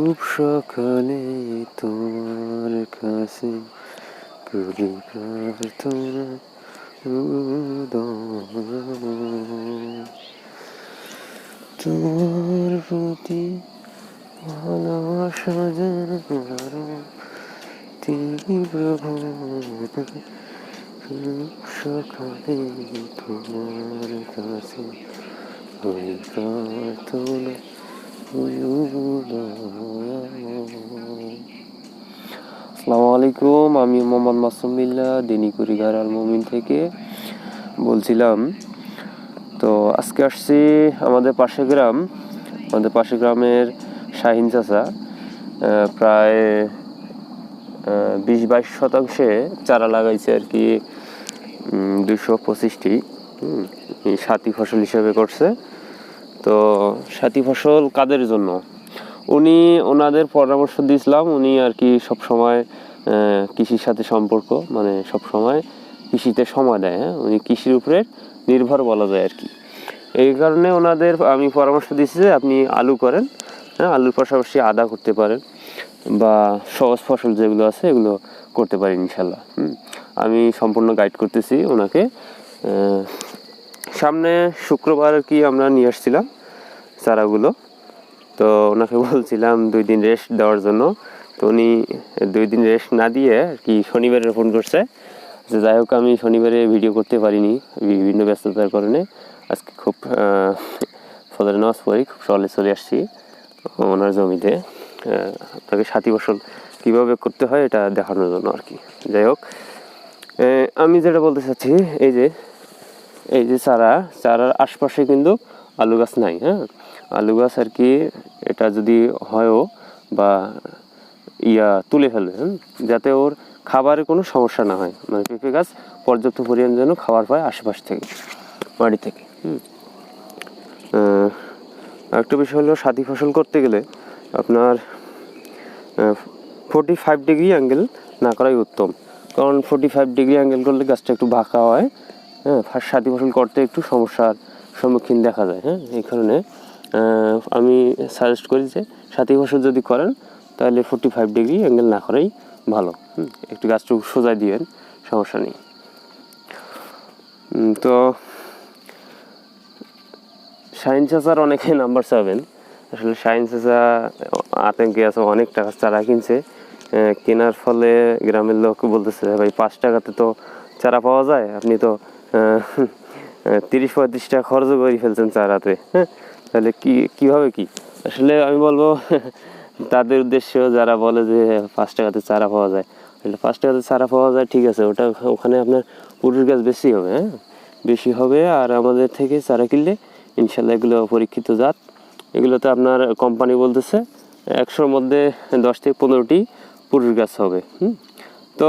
খুব সকালে তোমার কাছে করি প্রার্থনা তোমার প্রতি ভালোবাসা যেন আরো তীব্র সকালে তোমার কাছে করি প্রার্থনা। আসসালামু আলাইকুম, আমি মোহাম্মদ মাসুম বিল্লাহ দৈনিক কুরিয়ার আল মুমিন থেকে বলছিলাম। তো আজকে আসছি আমাদের পাশে গ্রামের শাহিন চাচা প্রায় 20-22 শতাংশে চারা লাগাইছে আর কি, 225টি সাথী ফসল হিসেবে করছে। তো সাথী ফসল কাদের জন্য ওনাদের পরামর্শ দিয়েছিলাম। উনি আর কি সবসময় কৃষির সাথে সম্পর্ক, মানে সবসময় কৃষিতে সময় দেয়। উনি কৃষির উপরে নির্ভর বলা যায় আর কি। এই কারণে ওনাদের আমি পরামর্শ দিচ্ছি যে আপনি আলু করেন, আলুর পাশাপাশি আদা করতে পারেন বা সহজ ফসল যেগুলো আছে এগুলো করতে পারেন ইনশাল্লাহ। আমি সম্পূর্ণ গাইড করতেছি ওনাকে। সামনে শুক্রবার আর কি আমরা নিয়ে আসছিলাম চারাগুলো। তো ওনাকে বলছিলাম 2 দিন রেস্ট দেওয়ার জন্য। তো উনি 2 দিন রেস্ট না দিয়ে আর কি শনিবারে ফোন করছে যে যাই হোক আমি শনিবারে ভিডিও করতে পারিনি বিভিন্ন ব্যস্ততার কারণে। আজকে খুব ফজরের নামাজ পড়ি খুব সকালে চলে আসছি ওনার জমিতে আপনাকে সাথী ফসল কীভাবে করতে হয় এটা দেখানোর জন্য আর কি। যাই হোক, আমি যেটা বলতে চাচ্ছি এই যে চারার আশপাশে কিন্তু আলু গাছ নাই। আলু গাছ আর কি এটা যদি হয়ও বা তুলে ফেলবে, যাতে ওর খাবারের কোনো সমস্যা না হয়। মানে পেঁপে গাছ পর্যাপ্ত পরিমাণ যেন খাবার পায় আশেপাশ থেকে, মাটি থেকে। আরেকটা বিষয় হলো সাথী ফসল করতে গেলে আপনার 45 ডিগ্রি অ্যাঙ্গেল না করাই উত্তম, কারণ 45 ডিগ্রি অ্যাঙ্গেল করলে গাছটা একটু বাঁকা হয়। সাথী ফসল করতে একটু সমস্যার সম্মুখীন দেখা যায়। এই কারণে আমি সাজেস্ট করি যে সাথী ফসল যদি করেন তাহলে 45 ডিগ্রি অ্যাঙ্গেল না করাই ভালো। একটু গাছটা সোজা দিবেন, সমস্যা নেই। তো শাহিন চাচার অনেকে নাম্বার চাবেন। আসলে শাহিন চাচা আতঙ্কে আছে, অনেক টাকা চারা কিনছে। কেনার ফলে গ্রামের লোক বলতেছে ভাই 5 টাকাতে তো চারা পাওয়া যায়, আপনি তো 30-35 টাকা খরচও করে ফেলছেন চারাতে। তাহলে কীভাবে কি? আসলে আমি বলবো তাদের উদ্দেশ্য যারা বলে যে 5 টাকাতে চারা পাওয়া যায়, 5 টাকাতে চারা পাওয়া যায় ঠিক আছে, ওখানে আপনার পুরুষ গাছ বেশি হবে। আর আমাদের থেকে চারা কিনলে ইনশাল্লাহ এগুলো পরীক্ষিত জাত, এগুলোতে আপনার কোম্পানি বলতেছে 100-র মধ্যে 10 থেকে 15টি পুরুষ গাছ হবে। তো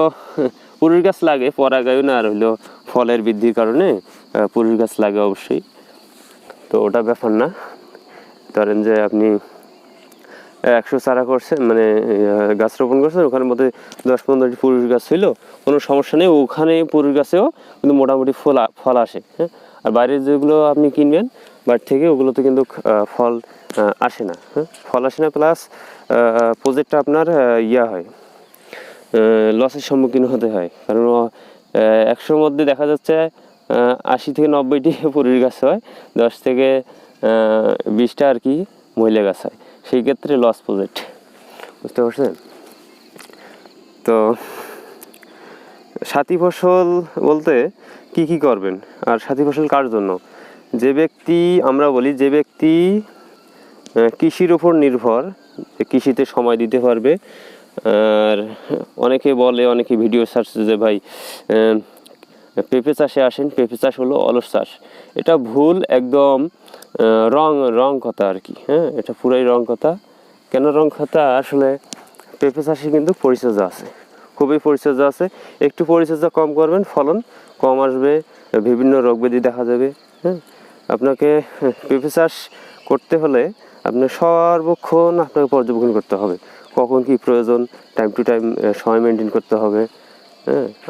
পুরুষ গাছ লাগে পরাগায়ন আর হলো ফলের বৃদ্ধির কারণে পুরুষ গাছ লাগে অবশ্যই। তো ওটা ব্যাপার না। ধরেন যে আপনি 100 চারা করছেন, মানে গাছ রোপণ করছেন, ওখানের মধ্যে 10-15টি পুরুষ গাছ ছিল, কোনো সমস্যা নেই। ওখানে পুরুষ গাছেও কিন্তু মোটামুটি ফল আসে। আর বাইরের যেগুলো আপনি কিনবেন বাইরে থেকে, ওগুলোতে কিন্তু ফল আসে না। ফল আসে না, প্লাস প্রজেক্টটা আপনার হয়, লসের সম্মুখীন হতে হয়। কারণ 100-র মধ্যে দেখা যাচ্ছে 80 থেকে 90টি পুরুষ গাছ হয়, 10 থেকে 20টা আর কি মহিলা গাছ হয়। সেই ক্ষেত্রে লস প্রজেক্ট, বুঝতে পারছেন? তো সাথী ফসল বলতে কি করবেন আর সাথী ফসল কার জন্য? আমরা বলি যে ব্যক্তি কৃষির উপর নির্ভর, কৃষিতে সময় দিতে পারবে। আর অনেকে ভিডিও সার্চে যে ভাই পেঁপে চাষে আসেন, পেঁপে চাষ হলো অলস চাষ। এটা ভুল, একদম রং কথা আর কি। এটা পুরাই রং কথা। কেন রং কথা? আসলে পেঁপে চাষে কিন্তু পরিচর্যা আছে, খুবই পরিচর্যা আছে। একটু পরিচর্যা কম করবেন, ফলন কম আসবে, বিভিন্ন রোগ ব্যাধি দেখা যাবে। আপনাকে পেঁপে চাষ করতে হলে আপনার সর্বক্ষণ আপনাকে পর্যবেক্ষণ করতে হবে, কখন কি প্রয়োজন, টাইম টু টাইম সময় মেনটেন করতে হবে।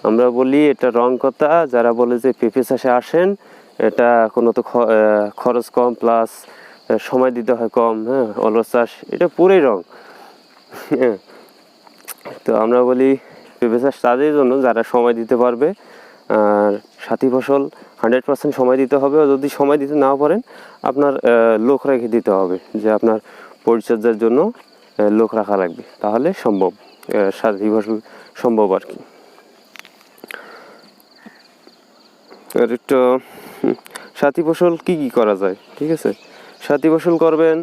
আমরা বলি এটা রং কথা। যারা বলে যে পেঁপে চাষে আসেন, এটা কোনো তো খরচ কম, প্লাস সময় দিতে হয় কম, অলস চাষ, এটা পুরোই রং। হ্যাঁ, তো আমরা বলি পেঁপে চাষ তাদের জন্য যারা সময় দিতে পারবে, আর সাথী ফসল 100% সময় দিতে হবে। যদি সময় দিতে না পারেন আপনার লোক রেখে দিতে হবে, যে আপনার পরিচর্যার জন্য লোক রাখা লাগবে, তাহলে সম্ভব সাথী ফসল সম্ভব আর কি। আর একটা সাথী ফসল কী কী করা যায়, ঠিক আছে। সাথী ফসল করবেন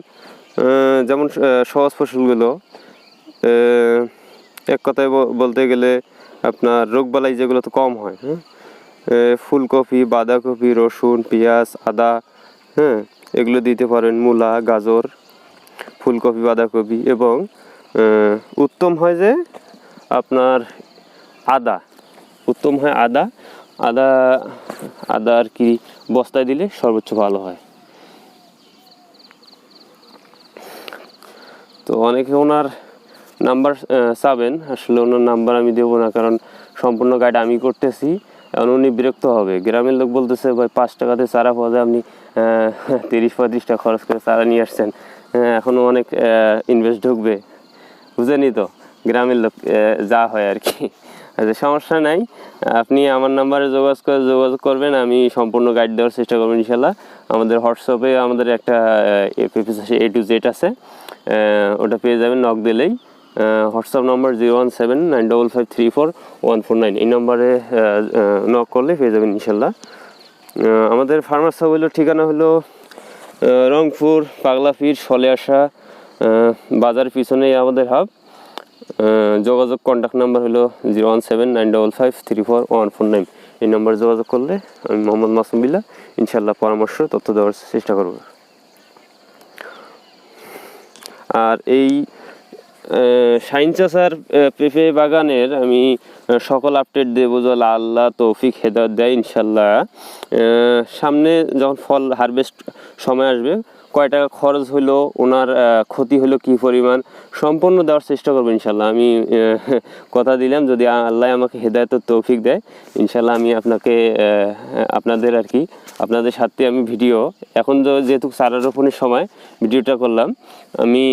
যেমন সহজ ফসলগুলো, এক কথায় বলতে গেলে আপনার রোগবালাই যেগুলো তো কম হয়, হ্যাঁ, ফুলকপি, বাঁধাকপি, রসুন, পেঁয়াজ, আদা, হ্যাঁ, এগুলো দিতে পারেন, মূলা, গাজর, ফুলকপি, বাঁধাকপি। এবং উত্তম হয় যে আপনার আদা, উত্তম হয় আদা। আদা আদা আর কি বস্তায় দিলে সর্বোচ্চ ভালো হয়। তো অনেকে ওনার নাম্বার চাবেন, আসলে ওনার নাম্বার আমি দেবো না, কারণ সম্পূর্ণ গাইড আমি করতেছি। এখন উনি বিরক্ত হবে, গ্রামের লোক বলতেছে ভাই 5 টাকাতে চারা পাওয়া যায়, আপনি 30-35 টাকা খরচ করে চারা নিয়ে আসছেন, এখনও অনেক ইনভেস্ট ঢুকবে, বুঝেনি তো গ্রামের লোক যা হয় আর কি। আচ্ছা, সমস্যা নাই, আপনি আমার নাম্বারে যোগাযোগ করবেন, আমি সম্পূর্ণ গাইড দেওয়ার চেষ্টা করবেন ইনশাল্লাহ। আমাদের হোয়াটসঅ্যাপে আমাদের একটা পেঁপে চাষে A to Z আছে, ওটা পেয়ে যাবেন নক দিলেই। হোয়াটসঅ্যাপ নম্বর 01795534149, এই নম্বরে নক করলে পেয়ে যাবেন ইনশাল্লাহ। আমাদের ফার্মার সাহেবের ঠিকানা হলো রংপুর পাগলাফির সলেআশা বাজার পিছনেই আমাদের হাব। যোগাযোগ কন্ট্যাক্ট নাম্বার হলো 01795534149, এই নাম্বারে যোগাযোগ করলে আমি মোহাম্মদ মাসুম বিল্লাহ ইনশাল্লাহ পরামর্শ তথ্য দেওয়ার চেষ্টা করব। আর এই শাইন চাষার পেঁপে বাগানের আমি সকল আপডেট দেবো, যে আল্লাহ তৌফিক হেদায়েত দেয় ইনশাল্লাহ। সামনে যখন ফল হারভেস্ট সময় আসবে, কয় টাকা খরচ হলো, ওনার ক্ষতি হলো কী পরিমাণ, সম্পূর্ণ দেওয়ার চেষ্টা করবো ইনশাল্লাহ। আমি কথা দিলাম, যদি আল্লাহ আমাকে হেদায়েতের তৌফিক দেয় ইনশাল্লাহ আমি আপনাদের আর কি আপনাদের সাথে আমি ভিডিও, এখন যেহেতু চারা রোপণের সময় ভিডিওটা করলাম, আমি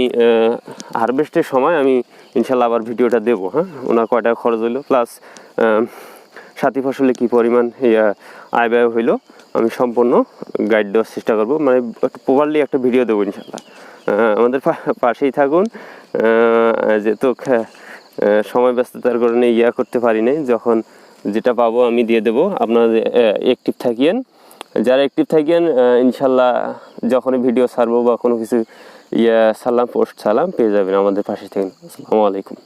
হারভেস্টের সময় আমি ইনশাল্লাহ আবার ভিডিওটা দেবো। হ্যাঁ, ওনার কয় টাকা খরচ হইলো প্লাস সাথী ফসলে কী পরিমাণ আয় ব্যয় হইলো, আমি সম্পূর্ণ গাইড দেওয়ার চেষ্টা করবো, মানে প্রপারলি একটা ভিডিও দেবো ইনশাল্লাহ। আমাদের পাশেই থাকুন, যেহেতু সময় ব্যস্ততার কারণে করতে পারি নাই, যখন যেটা পাবো আমি দিয়ে দেবো। আপনাদের অ্যাক্টিভ থাকিয়েন, যারা অ্যাক্টিভ থাকিয়েন ইনশাল্লাহ যখনই ভিডিও ছাড়বো বা কোনো কিছু সালাম পোস্ট সালাম পেয়ে যাবেন আমাদের পাশে থেকে। আসসালামু আলাইকুম।